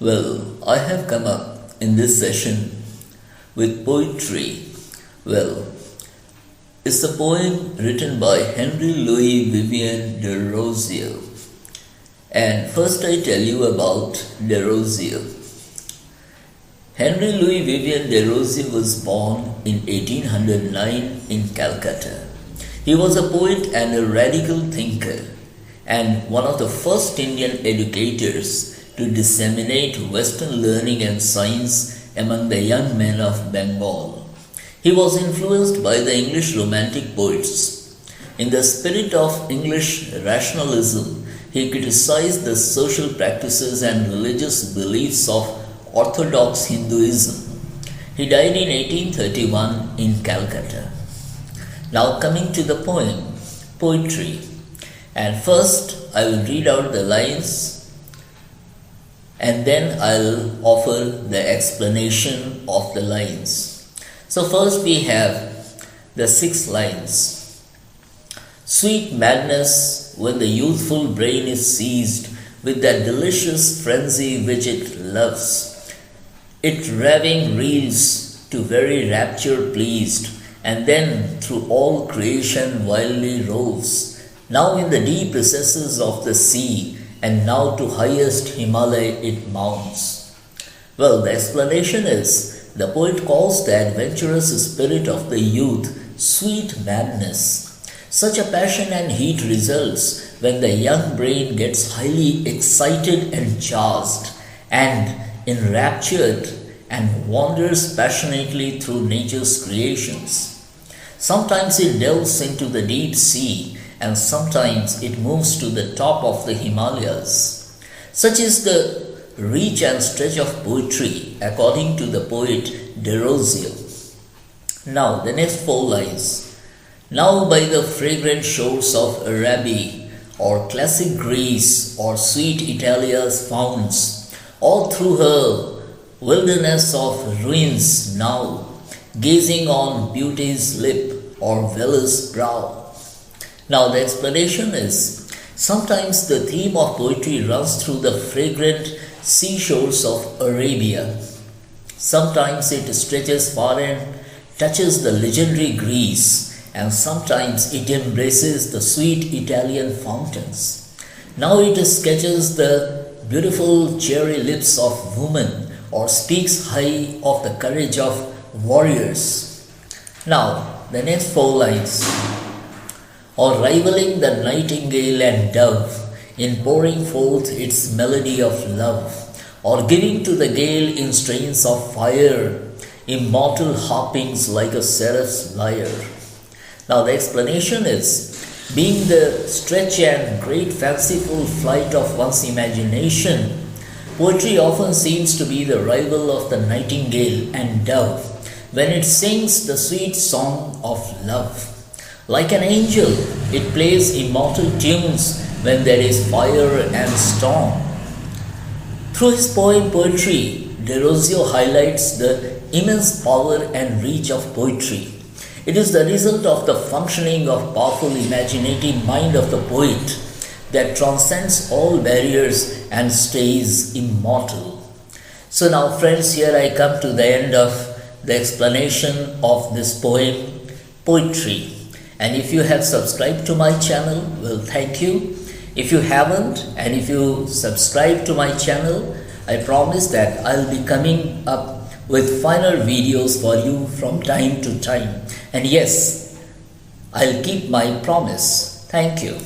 Well, I have come up in this session with poetry. Well, it's a poem written by Henry Louis Vivian Derozio. And first I tell you about Derozio. Henry Louis Vivian Derozio was born in 1809 in Calcutta. He was a poet and a radical thinker, and one of the first Indian educators to disseminate Western learning and science among the young men of Bengal. He was influenced by the English Romantic poets. In the spirit of English rationalism, he criticized the social practices and religious beliefs of Orthodox Hinduism. He died in 1831 in Calcutta. Now coming to the poem, Poetry. And first I will read out the lines and then I'll offer the explanation of the lines. So first we have the 6 lines. Sweet madness when the youthful brain is seized with that delicious frenzy which it loves. It raving reels to very rapture pleased, and then through all creation wildly roves, now in the deep recesses of the sea, and now to highest Himalaya it mounts. Well, the explanation is, the poet calls the adventurous spirit of the youth sweet madness. Such a passion and heat results when the young brain gets highly excited and charged, and enraptured, and wanders passionately through nature's creations. Sometimes it delves into the deep sea, and sometimes it moves to the top of the Himalayas. Such is the reach and stretch of poetry, according to the poet Derozio. Now, the next 4 lines. Now by the fragrant shores of Araby, or classic Greece, or sweet Italia's founts, all through her wilderness of ruins now, gazing on beauty's lip, or Velos' brow. Now the explanation is, sometimes the theme of poetry runs through the fragrant seashores of Arabia. Sometimes it stretches far and touches the legendary Greece, and sometimes it embraces the sweet Italian fountains. Now it sketches the beautiful cherry lips of women, or speaks high of the courage of warriors. Now the next 4 lines. Or rivaling the nightingale and dove in pouring forth its melody of love, or giving to the gale in strains of fire immortal harpings like a seraph's lyre. Now the explanation is, being the stretch and great fanciful flight of one's imagination, poetry often seems to be the rival of the nightingale and dove when it sings the sweet song of love. Like an angel, it plays immortal tunes when there is fire and storm. Through his poem Poetry, Derozio highlights the immense power and reach of poetry. It is the result of the functioning of powerful imaginative mind of the poet that transcends all barriers and stays immortal. So now friends, here I come to the end of the explanation of this poem, Poetry. And if you have subscribed to my channel, well, thank you. If you haven't, and if you subscribe to my channel, I promise that I'll be coming up with finer videos for you from time to time. And yes, I'll keep my promise. Thank you.